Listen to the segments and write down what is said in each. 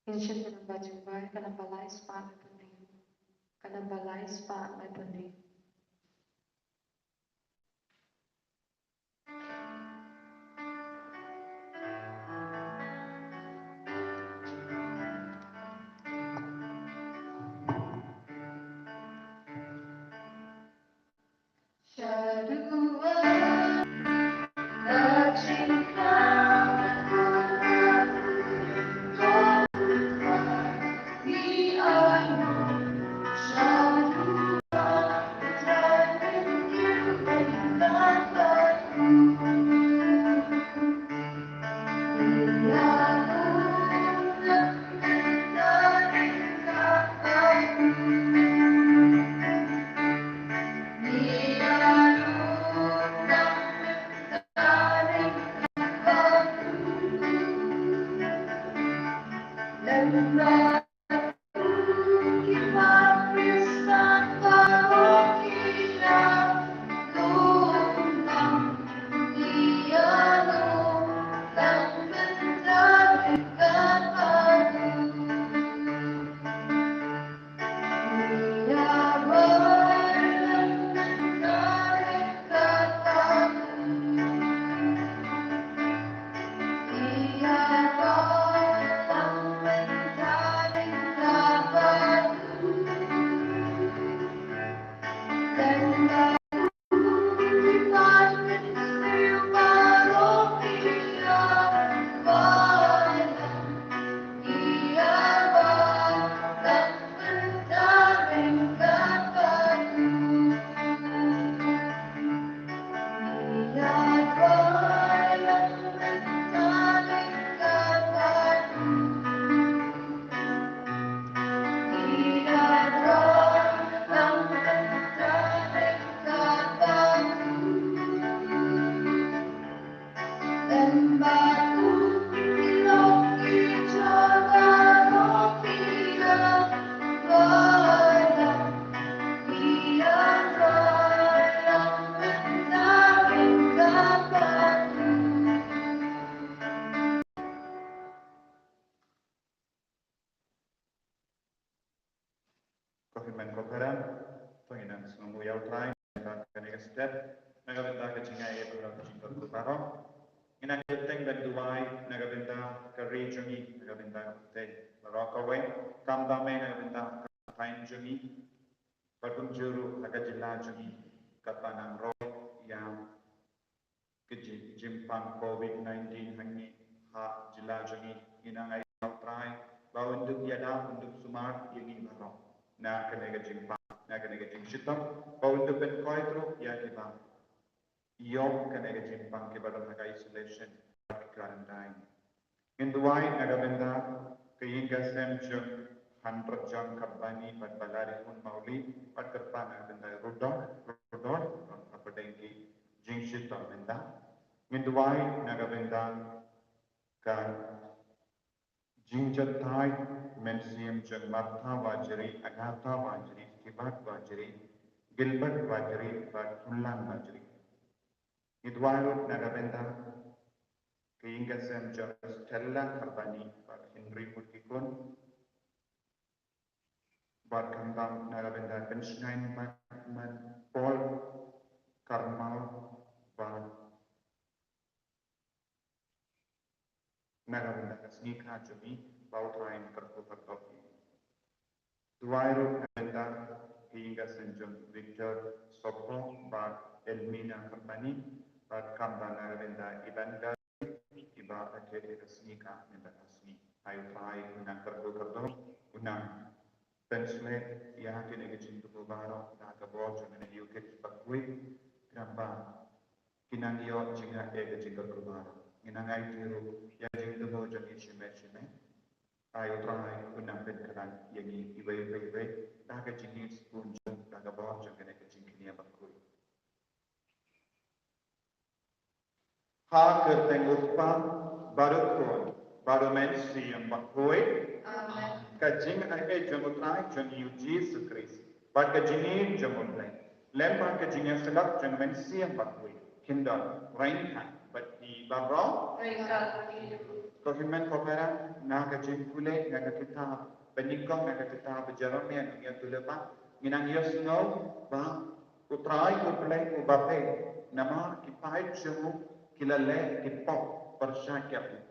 Insya Allah jumpa karena balai spa mepening, karena balai spa mepening. Kofiman Koparan, Penginan Sengamu Yautrai, Kanega Step, Nagabenda Kachinga Ebra Kachinga Kuparo, Inakiteng dan Dubai, Nagabenda Kari Jungi, Nagabenda Te, Rockaway, Kamdame Nagabenda Katain Jungi, Pakunjuru, Nagajila Jungi, Katanang Roy, yang Jimpang COVID-19 Hangi, Ha Jila Jungi, Inangai Yautrai, Bawa untuk Yada, untuk Sumar, Yengi Barok. Na kanega jimpa, na kanega jimshitam, paundu ben koitro ya kiba. Yom kanega jimpang kiba naga isolation, quarantine. Induai naga benda kayinga semjung 100 jam kabani pat balari pun mauli pat kerpana benda rodor apa dengki jimshitam benda. Induai naga benda ka Jinjatai Mensium Jung Martha Vajari, Agatha Vajari, Kibat Vajari, Gilbert Vajari, Tulan Vajari. Idwarut Nagabenda, Keingasem Jung Stella Karbani, Henry Mutikun, Barkambam Nagabenda, Benschnein Bakman, Paul Karmal, Nagabenda Snika Jumi, Bautain Karkopakopi. Duairo Nagabenda, Hinga Senjum Victor Sopo, Bar Elmina Company, Bar Kamba Nagabenda Ibanga, Iba Akede Snika, Nebasni, Ayutai, Unang Karkopato, Unang Pensle, Yaki Negajin to Bobaro, Nagabot, and a UK Pakui, Gramba, Kinangio, Chinga Egajin Kabaro. Inangai tiru yang jingga mo jadi shime ayo try kunang penkaran yang ibai tak jenis punjung tak bawa jangan nak jingkini apa kui. Ha kerteng utpa baru kon baru mensi yang bakui. Kajing ay jangutrai jang yu Jesus Christ. Bad kajini jangutlay. Lempar kajing yang selak jang mensi yang bakui. Kindal rain but he barro Mereka hidup. Kohimen kopera naga jimpule naga kita penikong naga kita berjalan yang tulepa minang yosno ba utrai kuplay kubape nama kipai jemu kilale kipok persyakiat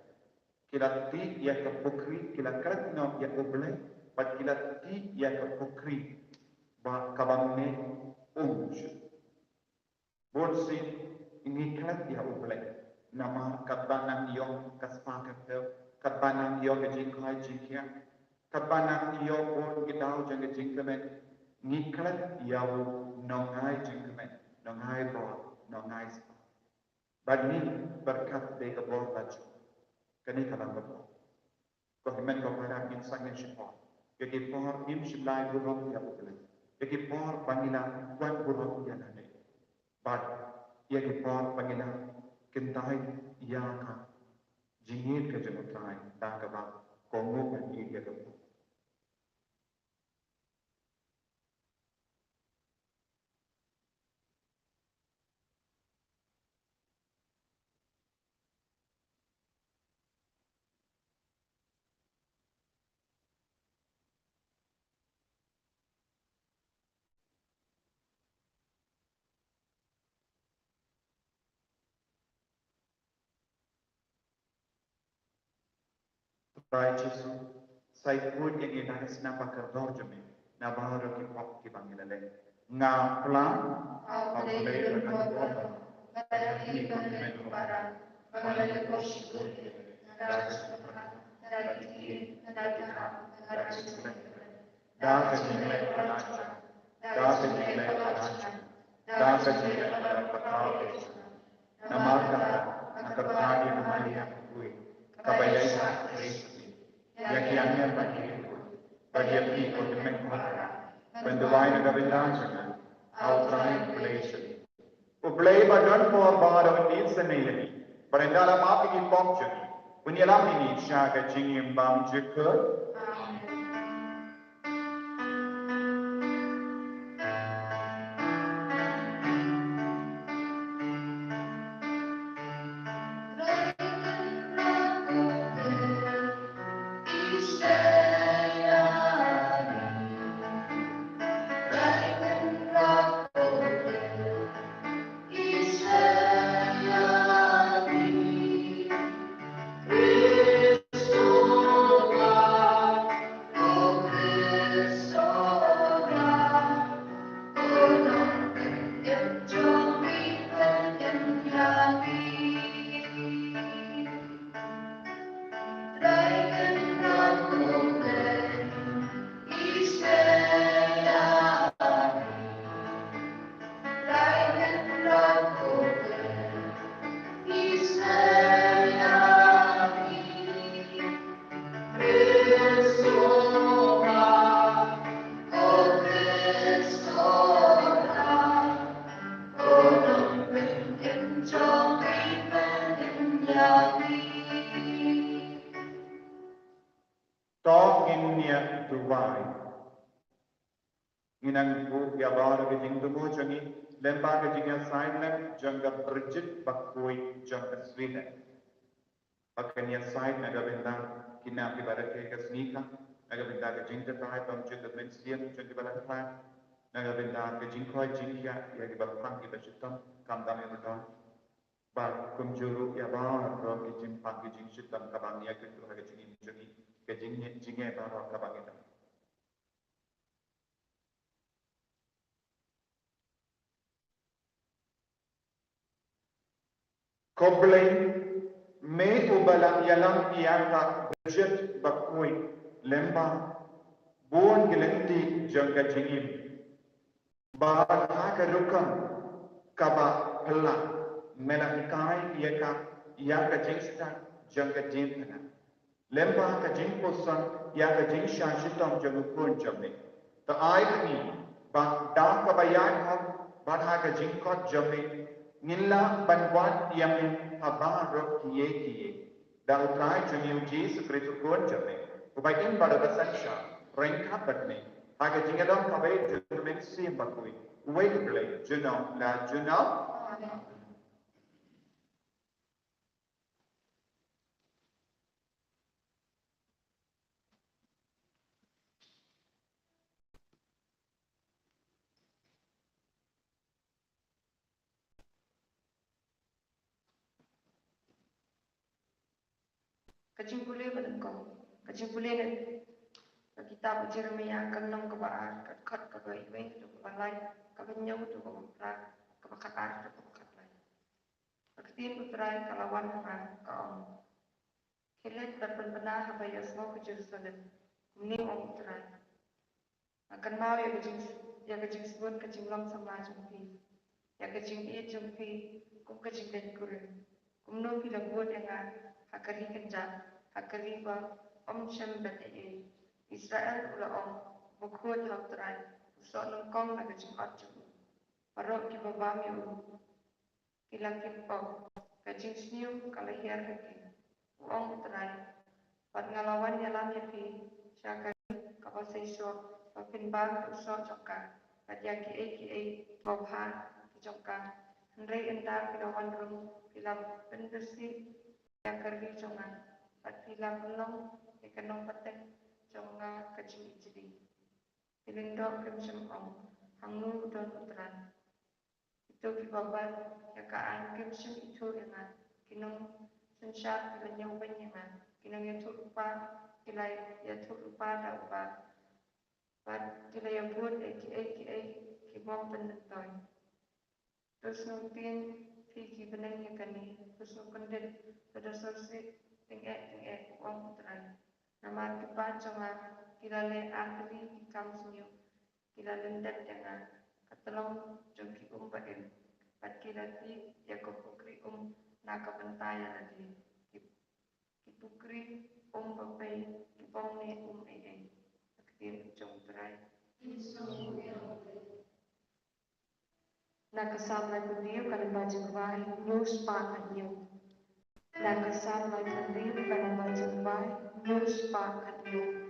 kilati ya kepukri kilakratno ya kuplay pat kilati ya kepukri ba kabamne Borsi ini kelat ya ublek. Nama katbanang yong kaspakat katbanang yong kejingkai jingkia. Katbanang yong pun kita jang kejingkemen. Ni kelat ya nongai jingkemen. Nongai bor, nongai spa. Badni berkat deka bor baju. Kani kalang bor. Kohimen kopara min sangin shipor. Yaki por im shilai burong ya ublek. Yaki por pangila kuan burong ya nane. But ia dipor panggila kentai ia ka jingit ke jemutai dah ke bang kongo kan ia ke bang. Baik Yesus, saya pun yang ini dah senapa kerja jemi, nama orang kipok kibang ilale. Ngapla, apalagi berkat apa? Ini konsumen kepada, apalagi kosibut, ada sesuatu, ada tinggi, ada sesuatu, ada kejingan pelajar, ada kejingan pelajar, ada kejingan pelajar. Nama kata, agar tadi nama dia kui, kabayai Kristus. Yakiannya bagi api konsumen kepada, benduai negara bintang, outside relation. Uplay badan for bar ini senayani, perendala mapi in bom jani, punyalam ini syaga jingim bam jekut. Talk in near Dubai. Inang bu ya bawa ke jing tubuh jangi lembah ke jingnya Thailand jangga Bridget bakui jangga Sweden. Pakainya side naga bintang kina ibarat ke snika naga bintang ke jing terkait pamjut ke mensian jangga ibarat plan naga bintang ke jing koi jing ya ya ibarat pang kita syutam kam dami berdon. Bak kumjuru ya bawa ke jing pang ke jing syutam kabang ya ke tuh ke jing jangi ke jingnya bawa kabang itu. Koblai me ubala yalam iaka budget bakui lemba buon gelenti jangka jingim bahar haka rukam kaba pella melangkai iaka jingsta jangka jingtana lemba haka jingposan iaka jingsha shitam jangukun jamne ta aikni ba da kabayan hak ban haka jingkot jamne Nila banwan yang habar kiye dah utrai jamiu Jesus Kristus pun jame ubaikin pada besanca rengkat batne aga jingadam kabai jumen sim bakui uwe kublai junau la junau Kajing boleh benengkong. Kajing boleh nak kita Jeremia kanong kabaan kat kabai baik tu kabalai kabanyau tu kabakra kabakar tu kabakarlai. Ketin putrai kalawan dengan kaum. Kelet dapat benar habaya semua ke Jerusalem. Ini orang putrai. Akan mau ya kajing sebut kajing lam sama jumpi. Ya kajing ia jumpi kum kajing dan kurun. Kum no bila buat dengan hakari kenjam hakari ba Shem Bethel. Israel ula bukhud hautrai usok nongkong na kajing atjum. Parok ki babami kilang kimpong kajing sniu kalahir hakin. Uang utrai pat ngalawan yalan yapi syakari kapal seisok papin bang usok jongka pat yaki bobhan jongka Henry endar kilawan rum kilam pendersi yakari jongan pat kilam long ikanong paten jonga kajing ijri pilindok kemsem hangu don utran itu kibaban yakaan kemsem itu dengan kinong sensat kilanyang banyangan kinong yatu lupa kilay yatu lupa da upa pat kilay abud kibong penentoy terus numpin fiki benang yakani terus nukundit pada sosik tingek uang utran nama kipan jonga kilale ahli ikam senyu kilale ndet dengan katelong jongki baim pat kilati yakob pukri nakabantayan lagi kipukri bapai kipong ni ee akin jong trai nakasama kundiyo kana bajawai news pa kanyo nakasama kundiyo kana bajawai news pa kanyo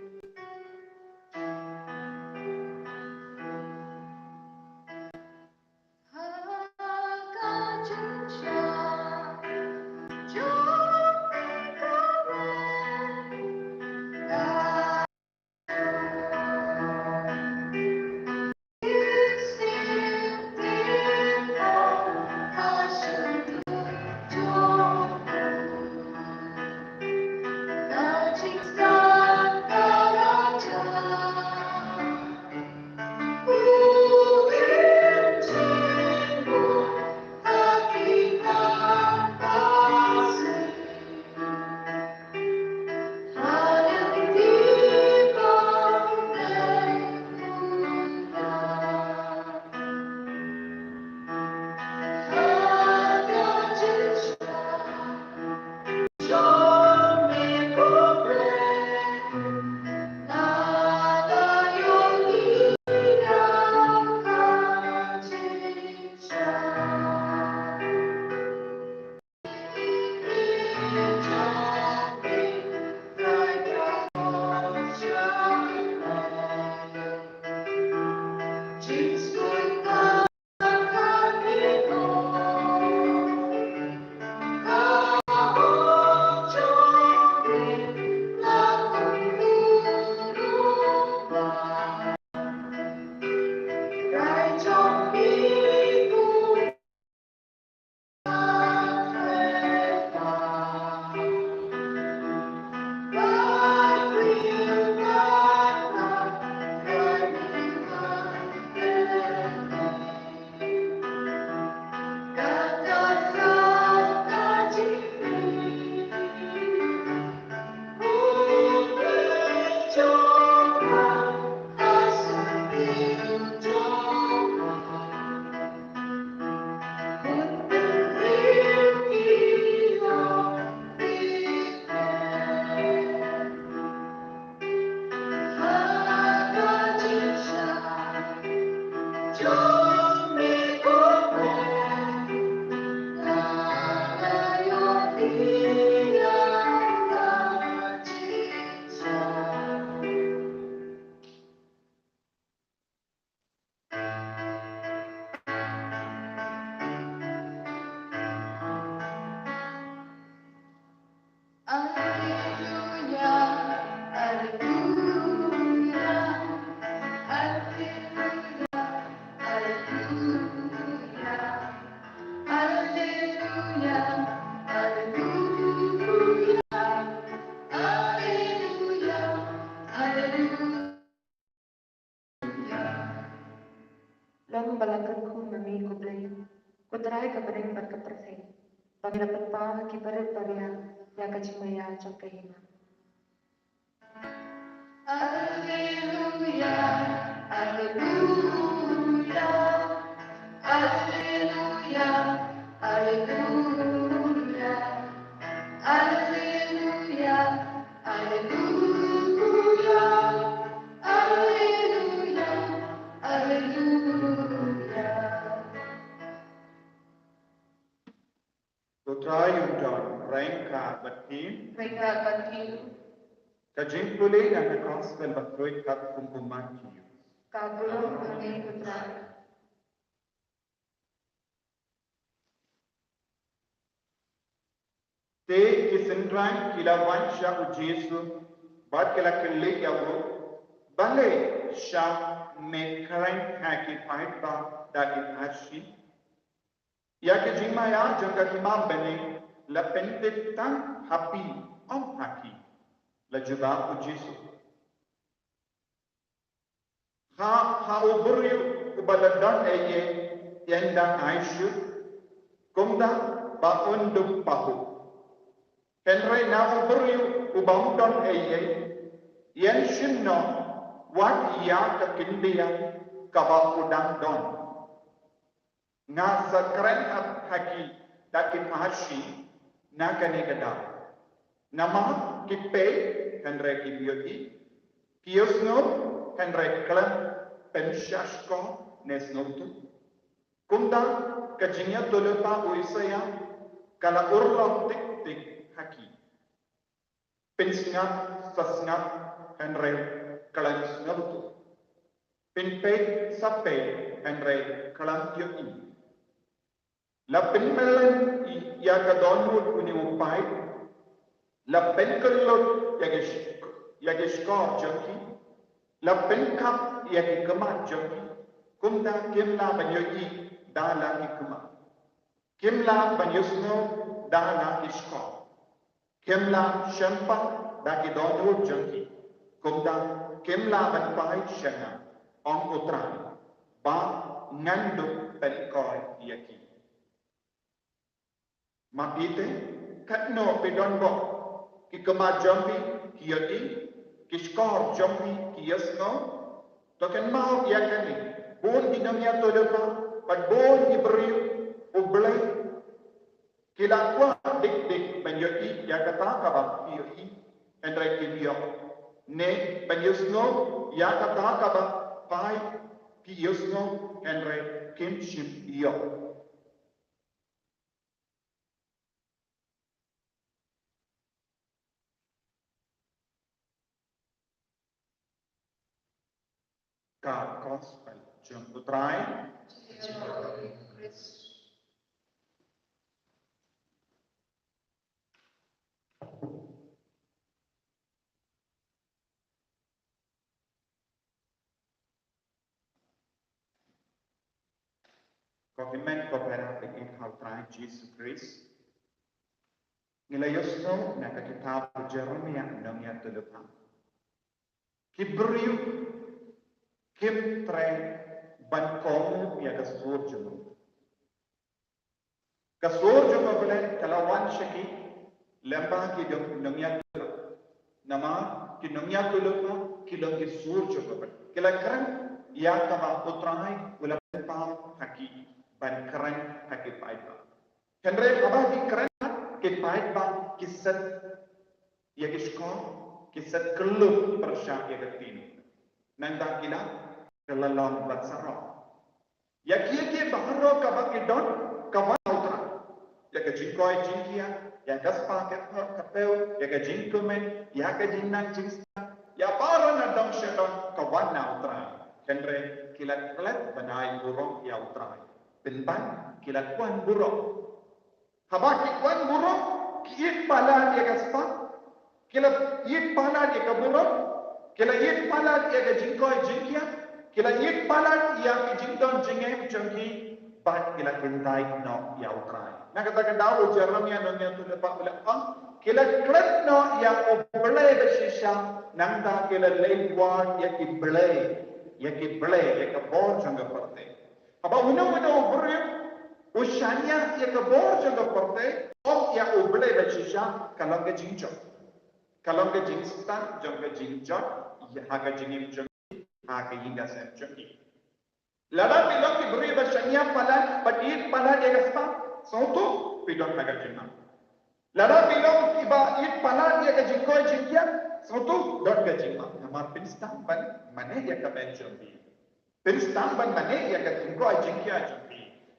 kepada berkepercayaan. Bagi dapat pah kibarat paria ya kacimaya cakahina. Alleluia, Alleluia, Alleluia, Alleluia, Alleluia, Alleluia, Alleluia, Alleluia. Utrai unton rengka batin. Rengka batin. Kajimpuli dan the gospel berfruit kat kumpuman kiu. Kabulong kami putra. Te kisendran kilawan sya ujesu bat kila kili yawo bale sya mekran haki pahit ba daki hashi ya ke jima ya jangka kima bene la pentetan happy om haki la juba ujesu ha uburiu ubaladan eye yenda aishu kumda ba undum pahu Henry na uburiu ubamdon eye yen shinno wat ya ka kindia kaba udang don nga sakren haki dakin ashi na kanigada nama kipe Henry kibioti kiosno Henry klan penshashko nesnotu kunda kajinya tolopa uisaya kala urlom tik tik haki pinsngat sasngat Henry kalan snabtu pinpe sape Henry kalan yoi la pinmelan ya ka donwood uni upai la penkelot yagishkor junkie la penkap yagi kemat junkie kumda kimla banyoi dala ikma kimla banyusno dala ishkor Kimla Shempa daki donwood junkie. Kumda Kimla ban pahit shana on utran ba ngandu perikoi yaki. Mapite katno pidonbo ki kema junkie kiyoti kishkor junkie kiyasno token mau yakani bon dinamya tolepa but bon ibriu ublay Kila kwa dik banjoti ya kata kaba piyi Henry Kibio ne banjusno ya kata kaba pai piyusno Henry Kimshim iyo ka gospel jom utrai Kokimen kopera bikin hautrai Jesus Christ. Nilayosno na kitab Jeremia nomya tulupa. Kibriu kim tre bankong ya kasur jumu. Kasur jumu boleh kalawan syaki lembah ki nomya tulupa. Nama ki nomya tulupa kilong kisur jumu boleh. Kilakan ya kama utrai ulah pam haki ban keren haki paiba. Henry abah di keren ke paiba kisat ya kisko kisat kelum persya ya ketin. Nanda kila kelalong batsaro. Ya kia baharo kabak idon kawan utra. Ya ke jingkoi jingkia ya gaspa ke kapeu ya ke jingkumen ya ke jinnan jingsta ya para nadong syadon kawan na utra. Henry kilat kelat banai burung ya utra. Penpan kilat kuan burung. Habaki kuan burung kiit pala dia gaspa. Kilat iit pala dia ke burung. Kilat iit pala dia ke jingkoi jingkia. Kilat iit pala dia ke jingdon jingem jengki. Bat kilat kentai no ya utra. Nak kata dawo Jeremia nonya tu lepak belakang. Kilat kelat no ya oblay bersisa. Nangda kilat lewan ya kiblay. Ya kiblay ya kebor jangka perte. Apa uno beriu Ushanya ia kebor juga porte, om ia uble bachisha kalau ke jinjok. Kalau ke jinstan, jom ke jinjok, ia haga jinim jom, haga hingga sem jom. Lada bilang ki beri bacanya pala, padir pala dia kaspa, sautu pidon haga jinam. Lada bilang ki ba it pala dia ke jingkoi jingkian, sautu dot ke jinam. Namar pinstan ban mana ia ke benjom bi. Pinstan ban mana ia ke jingkoi jingkian jom.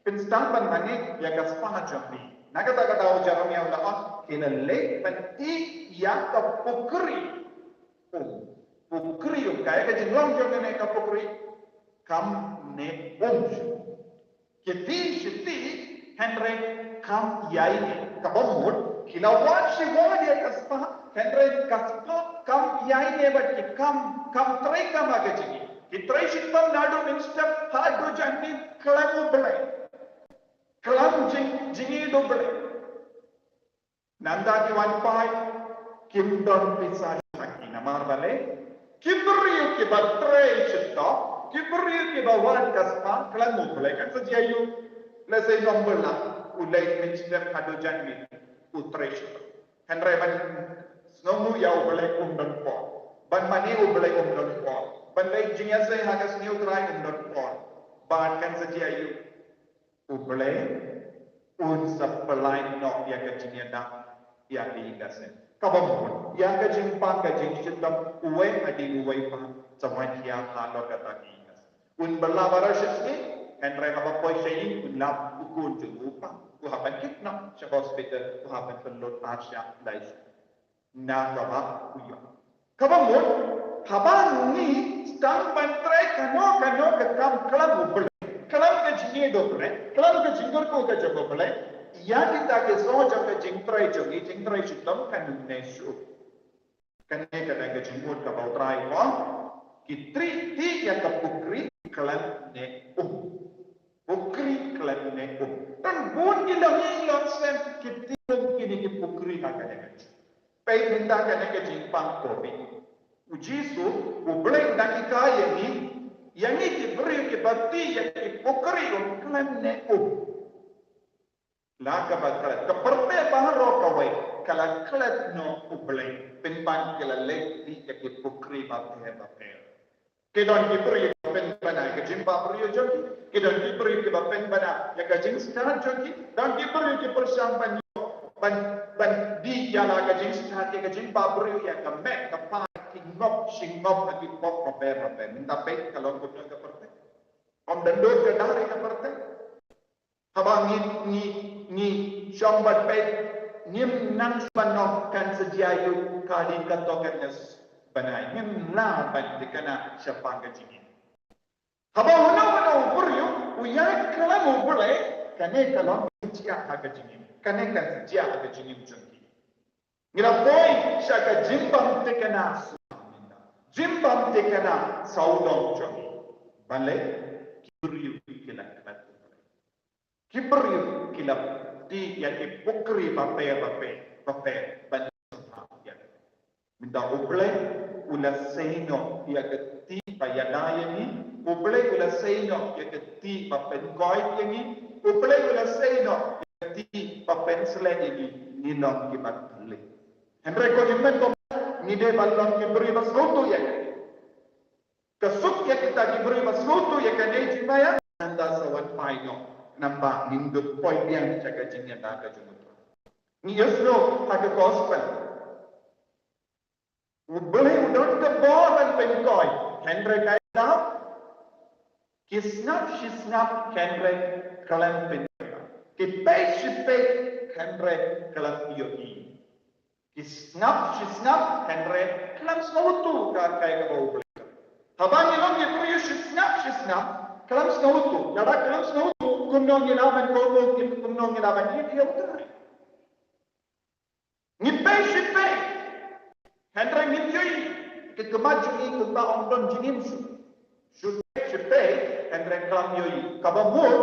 Pinstan ban mane ya gaspana jambi. Nagata kata ujaram ya Allah kina le penti ya ka pukri. Pukri kaya ka jinglong jom ne ka pukri kam ne Kiti shiti Henry kam yai ka bomud kilawan shi won ya gaspa Henry gaspa kam yai ne bat ki kam trai kam aga jigi. Kitrai shitam nadu instep hadu jandi kalamu belai. Kelam jingi doble. Nanda di wanpai kim don pisa lagi namar bale. Kibri ke batre chitta, kibri ke bawan kaspa kelam doble kan saja you. Lesai nombor lah ulai mencidap hadu jangi utre chitta. Henry ban snomu ya ulai don po. Ban mani ulai don po. Ban lay jingi say hagas new try don po. Ban kan saja you. Uble supply no ya ke jinyada ya digasen kabam ya ke jimpang ke jinchitam uwe adi uwe pa sawan ya halo kata digas bala barashni Henry haba poi shayin lab ukun jupa ku haban kitna sa hospital ku haban pelot asya dais na kaba uyo kabam haban ni stang bantre kano ke kam kalam ubel kalam ke jinge doble kalam ke jingor ko ke jogoble ya kita ke so jam ke jingtrai jogi jingtrai chitam kan nesu kan ne ka ke jingmut ka bautrai ko kitri ti ya ka pukri kalam ne pukri kalam ne tan bon ilang sem kiti kini ki pukri ka ka pai minta ka ne ke jingpang ko bi ujisu ubleng dakika yani yang ini beri ke bakti yang dipukri orang ne laga bakal keperbe baharo kawai kalau kelat no ubleng penpan kala lekti yang dipukri bakti kedon diberi pen bana ke jimpa beri jogi kedon diberi ke pen bana yang ke jing star jogi dan diberi ke persampan ban di jala ke jing star ke jimpa beri yang ke mek ke singop lagi pop proper tapi kalau kita ke partai om dendor ke dari ke partai habang ni syambat pe nim nan spanok kan sejayu kali katokenes banai nim la ban dikana syapang ke jini habang hono buryu uya kalamu boleh kane kalau cia ke jini kane kan cia ke jini jengki ngira boy syaka jimbang tekana jimbam tekana saudong jogi balai kibriu kilap di yang dipukri bape ban ya minta uble ula seino ya keti bayadaya ni uble ula seino ya keti bapen koi ni uble ula seino ya keti bapen selen ni nilong kibat le Henry ko jimmen ko ni de balong kibri maslutu ya kasuk ya kita kibri maslutu ya kane jimaya anda sawan paino nampak minggu poin yang jaga jinya daga jumut ni yesno haga gospel boleh udon ke boran penkoi Henry kaya kisnap Henry kalam penkoi kipai shipai Henry kalam yoi Snap Henry kalam sautu kan kaya kau boleh. Habang ilong ye priyo snap kalam sautu. Nada kalam sautu kumnong ilaban ko kumnong ilaban ye utar. Ngipai shipai Henry ngiyoi ke kemaju ni kumba ondon jinim shipai Henry kalam yoi kabamur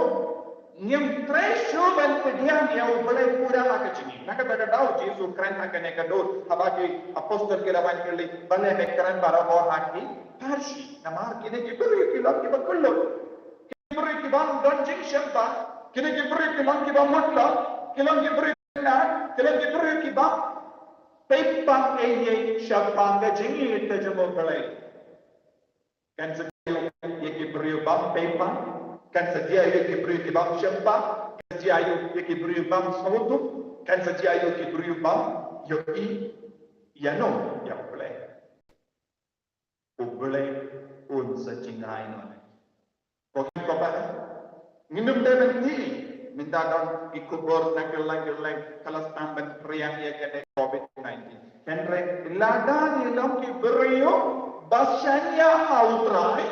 Nyam tresho ban pediam ya boleh pura aka jini. Naka tada tahu Yesus keren akan ekador. Habaki apostol ke lawan kali boleh mekran bara or haki. Parsi nama kini kiberi kilap kibakullo. Kiberi kibang don jing syamba. Kini kibri kilang kiba mutla, kilang kibri na, kilang kibri kiba pepang eye syapanga jingi tajamo belai. Kan sedia ye kibri bam pepang, kan sedia ye kibri kiba syapa, kan sedia ye kibri bam sautu, kan sedia ye kibri bam yoki yano ya belai. Belai un sejingai mana. Kau apa? Minum dengan ni, minta dong ikubur nagel-nagel kalau sampai periang ya kena COVID-19. Henry, lada ni long ki berio, basanya hautrai,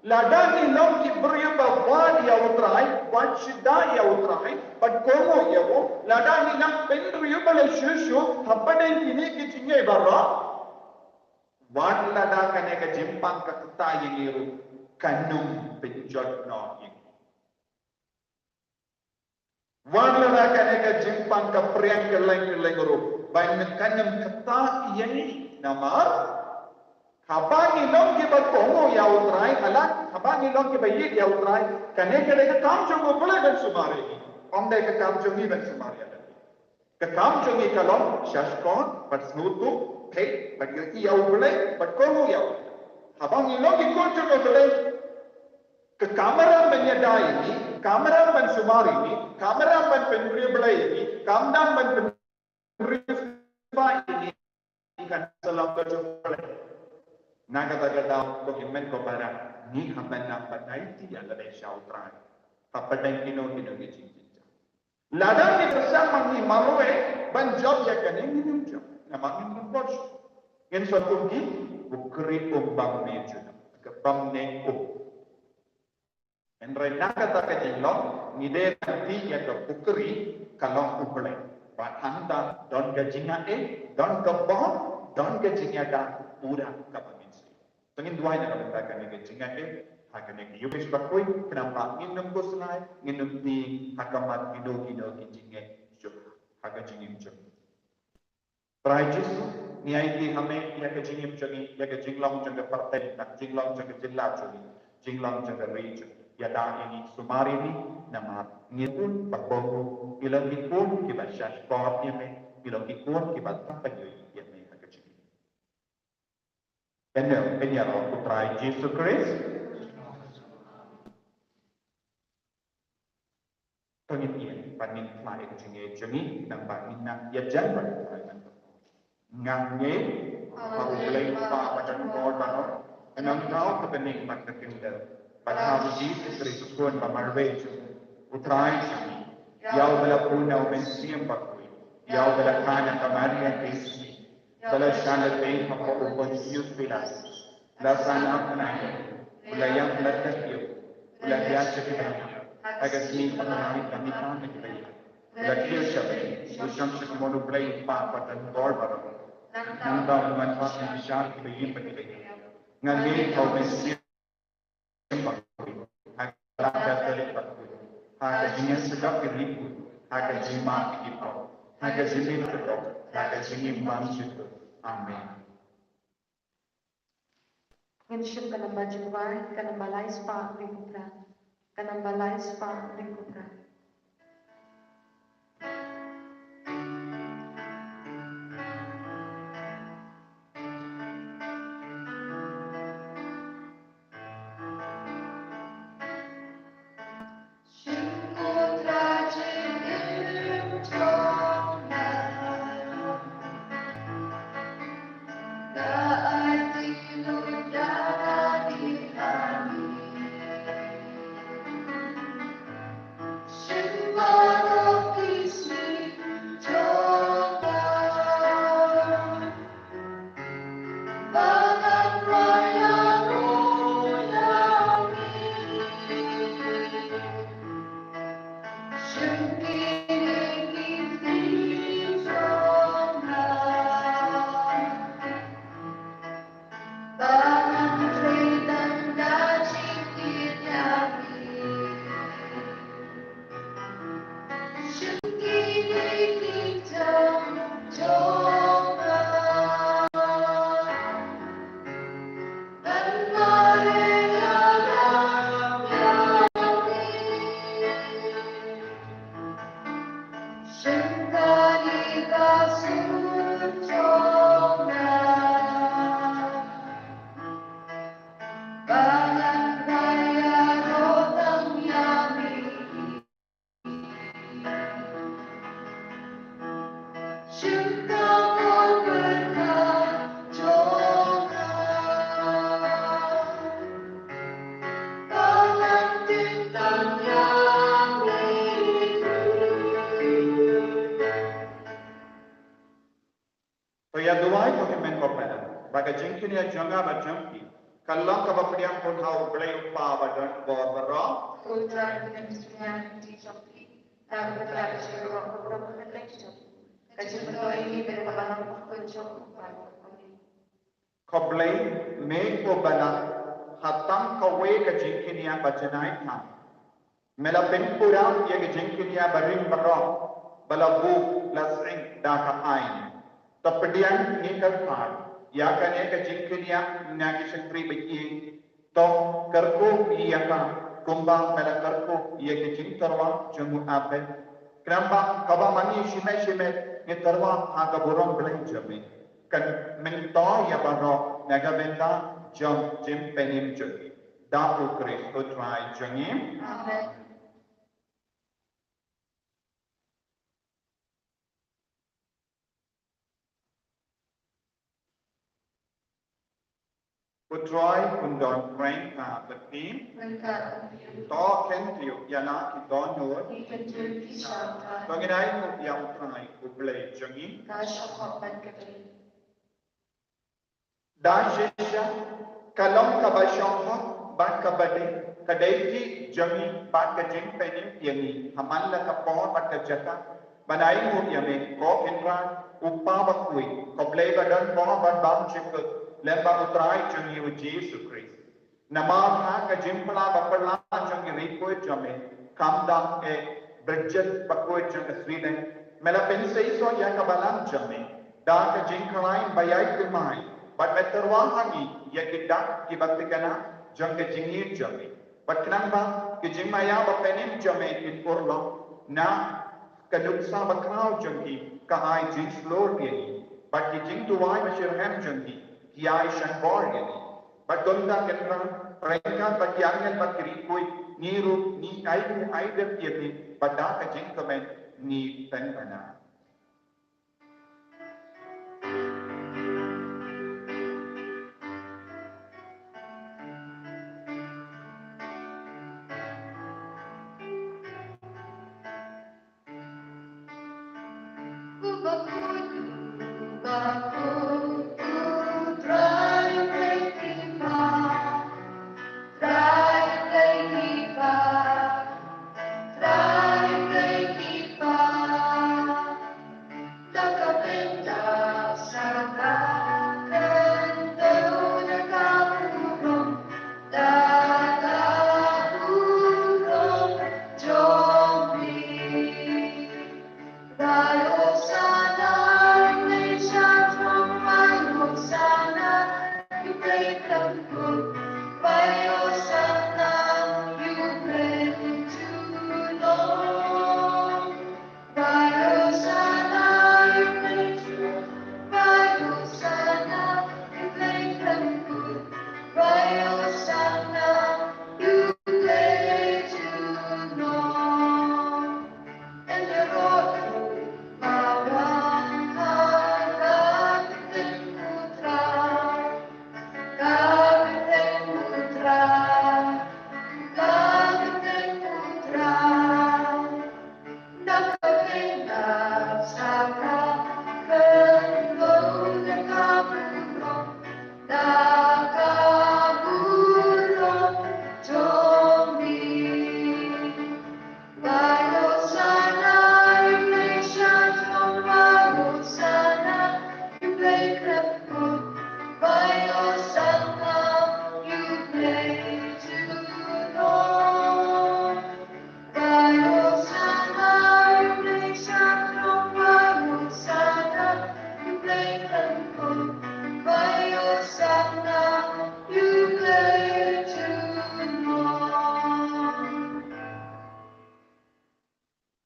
lada ni long ki berio bawan ya utrai, wan shida ya utrai, but komo ya wo, lada ni long penrio bala shushu, hapaden kini ki cingay barra, wan lada kene ke jimpang ke kata yang iru, kanung penjot no yang. Wan lada kene ke jimpang ke priang ke leng ru, bain kanung kata yang nama, habang ilong ke berkomo ya utrai, alat habang ilong ke bayi ya utrai, kene ke kam jongo boleh ben sumari, omde ke kam jongi ben sumari ada. Ke kam jongi kalon syashkon, bersnutu, hey, bagi iau boleh, berkomo ya. Habang ilong ke kam jongo boleh, ke kamera menyadai ini, kamera ben sumari ini, kamera ben penri boleh ini, kamera ben penri ini, kan salam kerja boleh. Naga daw dokumen ko para ni haban na patay ti ala be shautran papadang kino gici. Ladang ni bersama ni maroe ban job ya kan ni job nama ni bos ngin so kungi ukri umbang ne juna ke bang ne ko en re naga ta ke long ni de ti ya to ukri kalong uble ba handa don gajinga don ke bon don gajinga da pura ka Tengin dua yang akan kita akan jingat akan yubis bakui kenapa minum kuslai minum ni hakamat kido jingat jom haka jingim jom. Prajis ni IT hame ya ke jingim jogi ya ke jinglong jogi partai nak jinglong jogi jilla jogi jinglong jogi region ya dah ini sumari ni nama ngipun bakbohu ilang ipun kibat syashbord ni ilang ipun kibat tapayoi ya me haka jingim. Penyerah putra Yesus Kristus. Pengitian panin fly jengi jengi nampak minat ya jangan ngamye au blai pa pajan bol bano enam kau kebening mat kekinda padahal Yesus Kristus pun pamarwe putra jengi yau bela puna mensiam bakui yau bela kana kamaria Kristus bala shandat bain hapa upon Yesus bilas lasana penai ulayang latas yuk ulayang sekitar agar sini penai kami kami baik ulayang syabai usam sekemono baik papa dan gol baru nanda manfaat besar bagi pendidik ngani kau mesti agak terlibat agak jinya sedap beribu agak jima kita agak jimi sedap agak jimi manusia. Amen. Ngensip ka ng bajuway, ka ng balay spa lingkupran, ka ng balay spa lingkupran. tuai ko himen ko pada baga jingkin ya jonga ba jongki kallang ka ba priang ko hau blai upa ba don bo baro Ultra dengan di Shopee, dan berlaku seluruh program election. Kajian betul ini berbalan untuk ko blai me ko bana hatam ka we ka jingkin ya ba janai tham mela pen pura ya ka jingkin ya barim baro bala bu lasring da ka ain tapdian ni ka phar ya ka ne ka jingkin ya na ki shakri baki to karko ya ka kumba mela karko ye ke jing tarwa jamu ape kramba kaba mani shime ye tarwa ha ka borom blen jame kan men to ya baro naga benda jam jim penim jami da u kristo try jangim Amen. Utrai undon praying ka betim to ken tiu yana ki don no to ngai ko ya utrai u ble jangim da shesha kalom ka ba shongho ba ka bade kadai jami ba ka jing penim yami haman la ka po ba ka jata banai mu yame ko enra upa ba kui ko ble ba dan po ba bam chip lemba utrai jami u Jesus Christ nama ha ka jimpla ba pala jami ri ko jame kam da e Bridget ba ko jami Sweden mela pensei so ya ka balam jami da ka jing khalai bayai ke mai but meterwahangi ya kita kibatikana jang ke jingir jami but kenapa ke jingmaya ba penim jame in urlo na kaduksa ba krau jangi ka ai jing slor ni but ke jing tuai ba shirham jangi ki ai shan bor ni but donda kenra preka ba kyangel ba kiri koi niru ni ai ku ai der ni but da ka jing kamen ni penana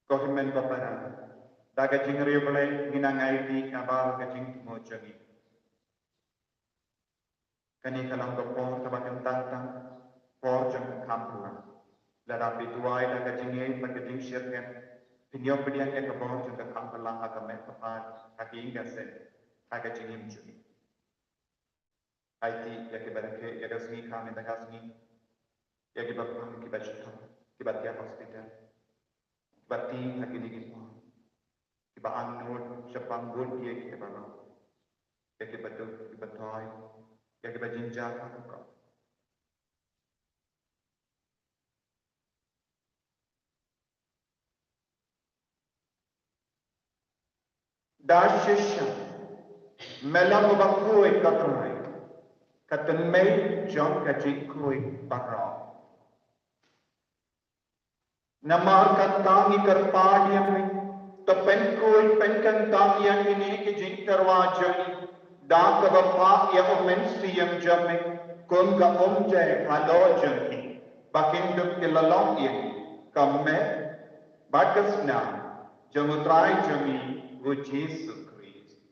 Kohimen babara daga jingri boleh ginangai di kabar ke jing mo jagi kani kalam ko por ka bakam tantang por jang kampura la rapi tuai daga jingai pa ke jing shirken pinyo pediang ke por jang kampala aga me pa aki inga se daga jingim juni IT ya ke barke ya gasni khame daga gasni ya ke bakam ki bachita ki batia hospital bati lagi lagi semua. Tiba anur sepanggun dia ke bawah. Kaki betul, kaki betul, kaki berjinjak apa kau? Dashisha, melam bakui katrai, katan mei jom kaji kui barra. Namar katangi kerpadi ami, tapen kui penkan tangi yang ini kijing terwajani, dak bapa yang mensi yang jamin, kun ka omje halo jani, bakin duk tilalong ini, kamme bakasna, jamutrai jami, Yesus Kristus.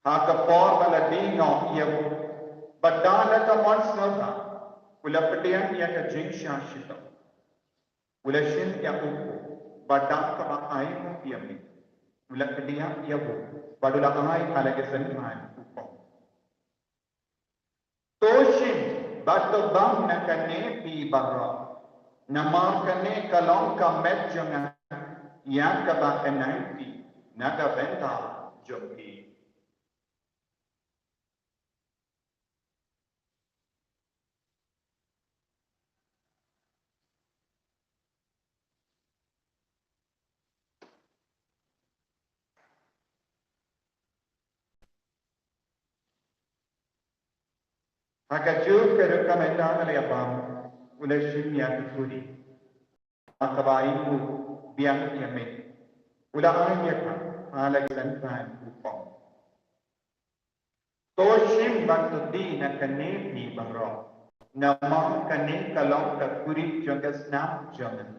Haka por bala dingo yawo, badala ka monsnota, ula petian ya ka jinsha shito, ula shin ya upo, badang ka ba ay mo yami, ula petian yawo, badula ay halage sanman upo. Toshin bato bang na kane pi barra, namar kane kalong ka medjanga, yang ka ba kanay pi, naga benta jogi. Haka jauh ke rekomendasi abang, oleh simia kuri. Maka ibu biang yamin, ulah ayat halak santan upang. Toshim bantu di nak kene ni bangro, nama kene kalong ka kuri jangka snap jangan.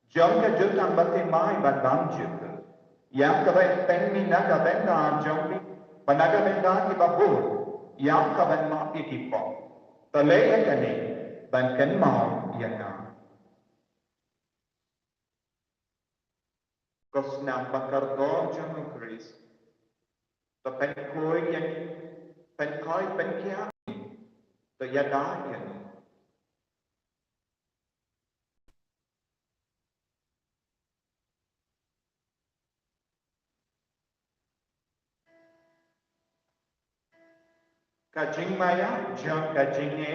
Jangka jutang bate mai bat bang jut. Yang kabai penmi nak kabai na jangki, panaga benda ki babur. Yang kaban ma itipong. Talaya kani ban kan mau yana. Kosnam bakar do janu Kris. To pen koi yan pen koi pen kia to yada yan. Kajing maya jang kajing e.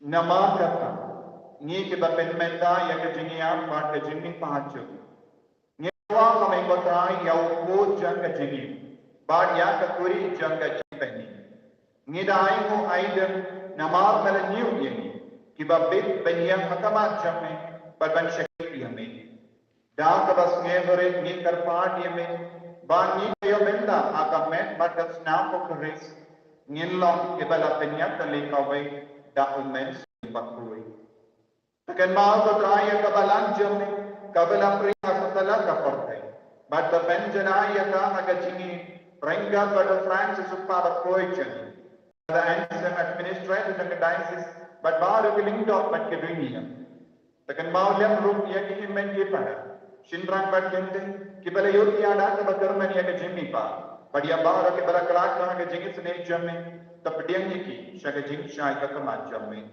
Nama kata, ni kita penmenda yang kejenian mat kejeni pahacu. Ni awak kami kota yang ko jang kejeni, bad ya kekuri jang kejeni. Ni dah ayu aiden nama melenyu ini, kita bit penyang hakamat jamme, berban syakir yame. Dah kebas ngeveret ni kerpad yame, ban ni yo benda akamet batas nafo keris, ngilong ibala penyak telikawai. Document bakui. Tekan mau ke raya kabalan jamme, kabalan pria setala kaportai. But the penjana ka agajini, rengga pada Francis upara koichen. The answer administrator ng diocese, but baru kiling dot but kibinia. Tekan mau lem room ya kihimen kipana. Shinrang bat kente, kibala yoti ada ka baterman ya kajimi pa. But ya baru kibala kelak ka agajini sene jamme. Tapdiang ni syaka jing syai ka kamat jamme.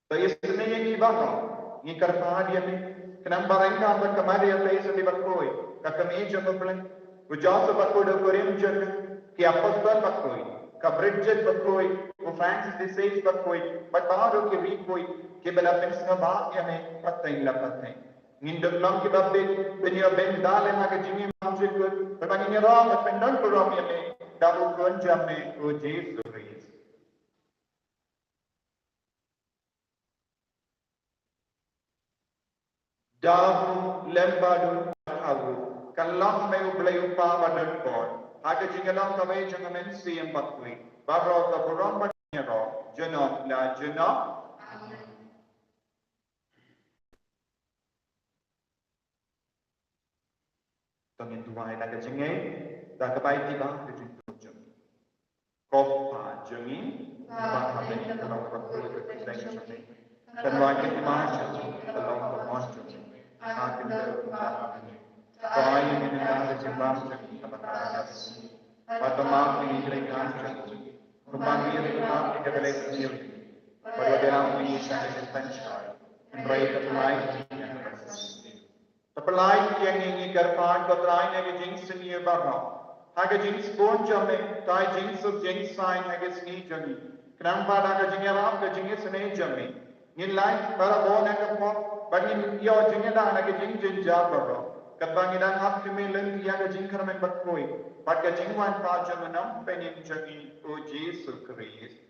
To isne ni bago ni karpa dia ni kenam barangka ba kamari ya tai sa bakoi ka kami jamme plan ujas bakoi do korim jamme ki apostol bakoi ka bridget bakoi o Francis de Sales bakoi but baharo ki ri koi ke bela pensna ba ya me patai la patai ngindok lang ki babbe benya ben dale na ka jimi mamje ko tabani ni ram pendon ko ram ya me dabu kon jamme o Yesus Kristus. Dabu lembadu hawu kalam me ublayu pa badan kon aga jingalang kawai jangamen siyam bakwi baro ka buram Roh, Jenom la Jenom. Tengin tuai dah kejengai, dah kebaik tiba kejengkau jemi. Kopa jemi, bahkan ini kalau berkulit kejeng jemi. Dan wajib dimaja, kalau bermon jemi. Akan berubah ini. Tuai ini dah kejembang jemi, kebenaran asli. Pada maaf ini berikan jemi. Kembali tetap di kedai sendiri. Pada dalam ini saya dispensai. Mereka mulai yang bersih. Terpelai yang ini kerpan ketrai nege jing seni barno. Haga jing spon jame, tai jing sub jing sign haga seni jami. Kenapa haga jing arab ke jing seni jami. Nilai para bon haga pop, bagi yo jing dah haga jing jing jar barno. Ketbangi dah hap kami lagi haga jing kermen berkoi. Pada jing wan pa jamanam penin jami uji sukris.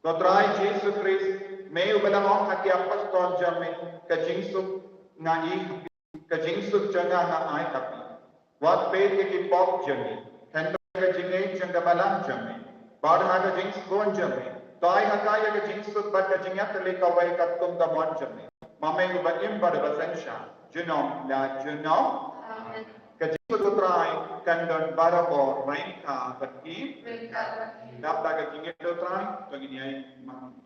Kotrai Jesus Christ, may ubalang hati apas ton jami, kajingsuk ngai, kajingsuk janga na ai tapi. Wat pe ki pop jami, hendra kajingai janga balang jami, bar ha kajings kon jami, tai ha kaya kajingsuk bat kajingat le kawai katum damon jami. Mame ubalim bar basensha, genom la genom. Kajingsuk kotrai kandon barabo rainka baki. Dapat kejingit dotai, begini ay mam.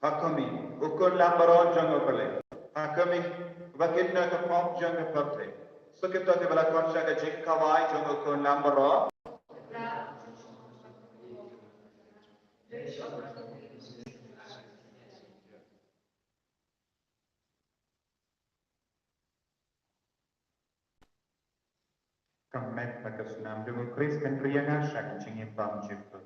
Hakami, ukun lambaron jangan pelai. Hakami, wakil nak kepom jangan pelai. Sekitar di belakang saya jik kawai jangan ukun lambaron. Kamet bagas nam dengan Chris kan riang asyik jingin pam jiput.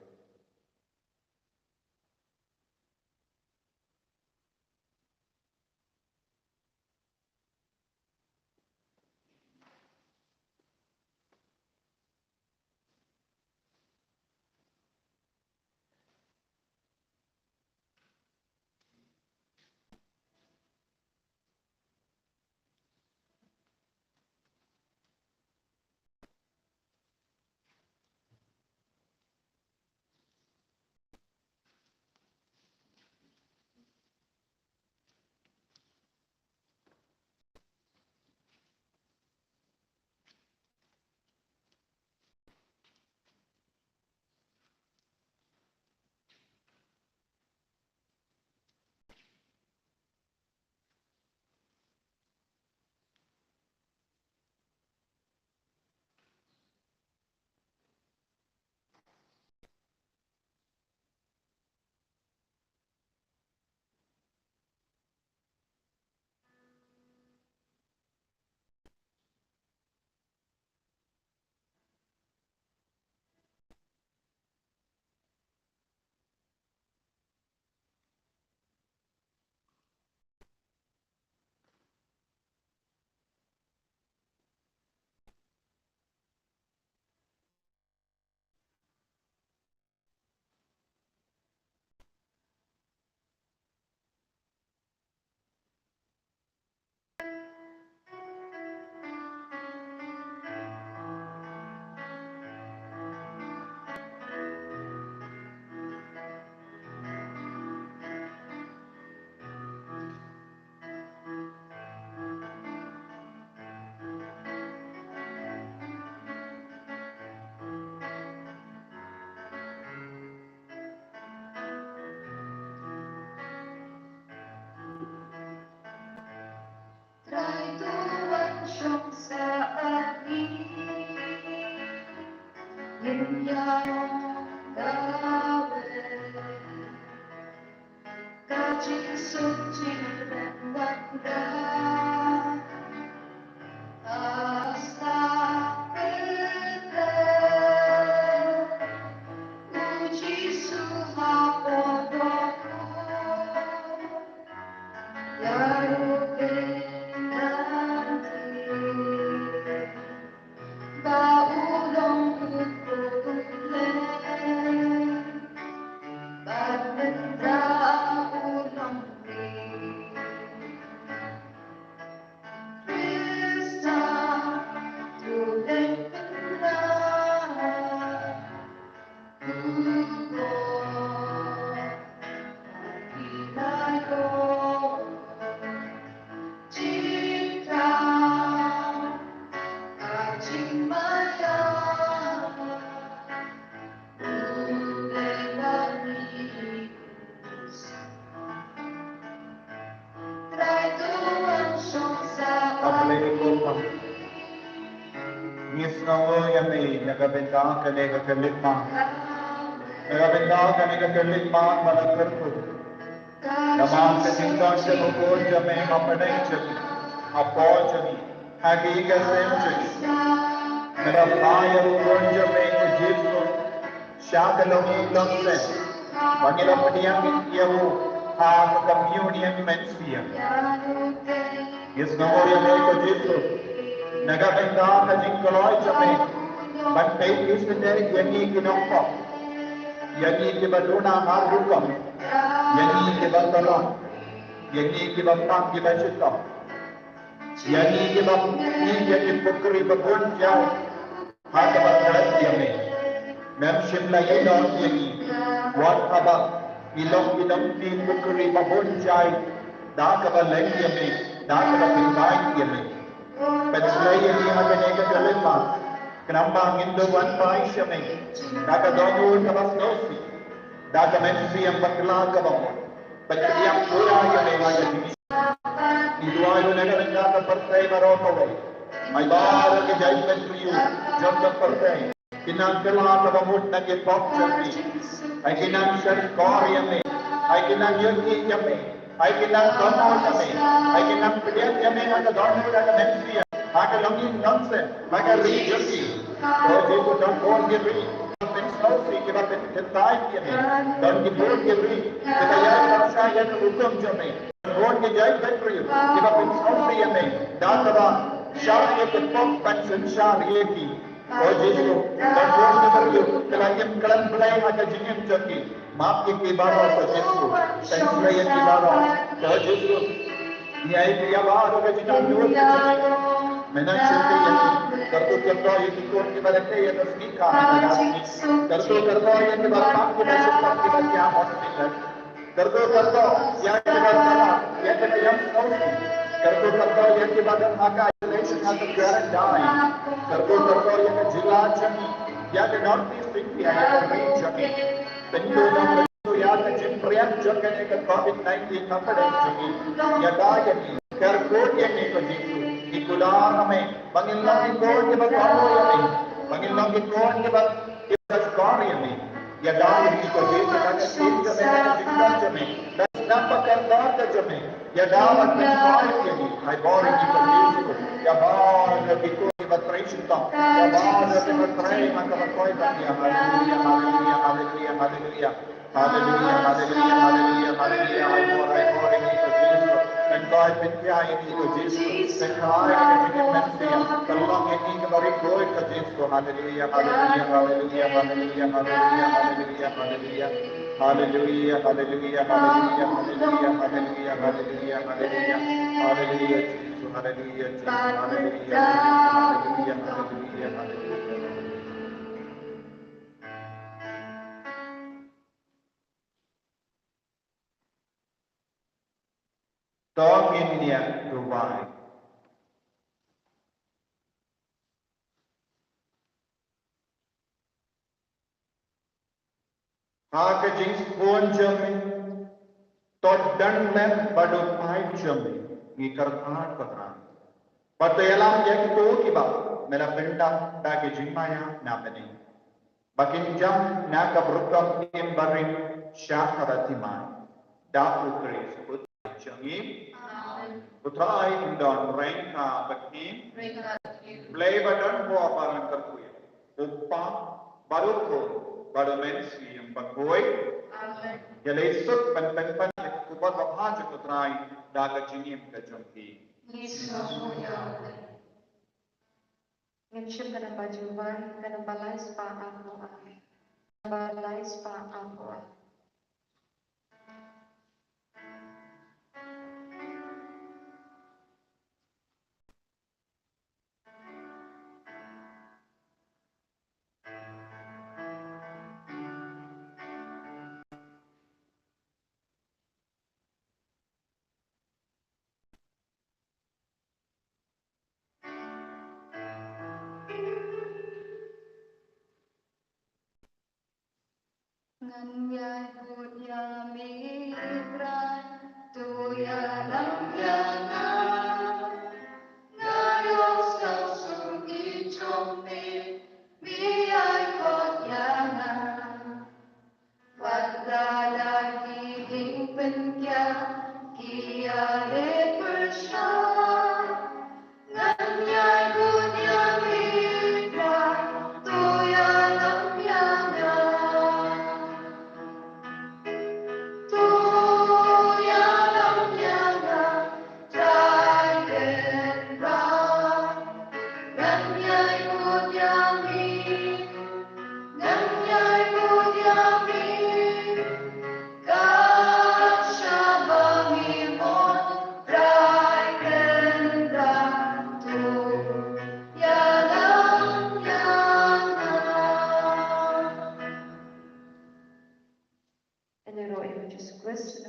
Nagabenda ka nagagalikman. Nagabenda ka nagagalikman malakarto. Naman ka tingnan siya bukod siya may mapanay siya. Apo siya ni. Hagiga siya siya. Nagapaya bukod siya may kujito. Siya ka lang siya. Mangilang niyang iyaw ang communion mensiya. Yes, no more yung may kujito. Nagabenda ka jingkaloy siya may. Bantai isneri yani kinokko yani kibaduna marukam yani kibadala yani kibapam kibachito yani kibap ni yani pukri babun jao hakabat yame mem shimla yino yani wat haba ilong ni pukri babun jai dakaba leng yame dakaba pinai yame Pagslay yani haganega kalima Kenapa Hindu pai syamai? Daga donul kabas dosi. Daga mensi yang berkelah kabam. Bagi yang pura yang lewat ini. Dua itu negara negara partai Maroko. My bar ke judgment to you. Jump the partai. Kinang kelah kabamut nagi pop jami. I kinang shari kor yame. I kinang yuki yame. I kinang donul yame. I kinang pilihan yame. Daga donul daga mensi. Maka longin nonsense, maka rejoki. Kalau dia don't go and read, then selfie kita pentai dia ni. Dan di board dia read, kita yang bangsa yang hukum jami. Board dia jai betul, kita penselfie dia ni. Dan kita syariah tetap pensen syariah ki. Oh jitu, dan board dia betul. Kita yang kelam belai ada jingin jaki. Maaf ki baru apa jitu, penselfie yang baru. Oh jitu, dia itu yang baru kita dulu. Menanti yang kerja yang ikut ibaratnya yang resmika kerja yang dibapak kita cepat kita yang hospital kerja yang dibapak yang kita yang sausi kerja yang dibapak maka isolation atau quarantine kerja yang jila jami yang not east India yang jami penyu yang jimprian jangan yang COVID-19 sampai jami yang daya ni kerja yang ikut Ikulah kami, Panginoon ikon kita kamu kami, Panginoon ikon kita sekolah kami. Ya dahil ito dito nakasin kami nakasindan kami, napakardar ka kami. Ya dapat mengalir kami, ay boring ito dito. Ya boring ito ibatration to. Ya boring ito try makapakoy kami. Hallelujah, hallelujah, hallelujah, hallelujah. Hallelujah, hallelujah, hallelujah, hallelujah. Ay boring ito dito. God Vidya ini ko Jesus, sekai dengan manusia, tolong ini kembali glory ke Jesus, haleluya, haleluya, haleluya, haleluya, haleluya, haleluya, haleluya, haleluya, haleluya, haleluya, haleluya, haleluya, haleluya, haleluya, haleluya, Jesus, haleluya, Jesus, haleluya, haleluya, haleluya, haleluya. Tong India Dubai. Haka jings pon jami, tot dan lem badu pai jami, ngikar pahat patran. Patayalam yang itu kiba, mela pendam dagi jimaya napeni. Bakin jam nak berukam imbarin syakaratimai. Daputri sebut Jangim, Putrai Undon Rengka Bakim, Play Badan Buah Barang Kerkuya, Upah Barukun, Barumensi yang Bagoy, Yalaisut Penpen Kubat Bahaja Putrai, Daga Jangim Kajangki. Mention kana bajuan, kana balai spa ako ay. Balai spa ako ay. Nganyay kutya mitran, tuya lamyana. Ngayong sausong ichompi, miyay kotyana. Wadlalagi ding penkya, kiyare persya. Nganyay kutya mitran, tuya lamyana. En de rode Jezus Christus,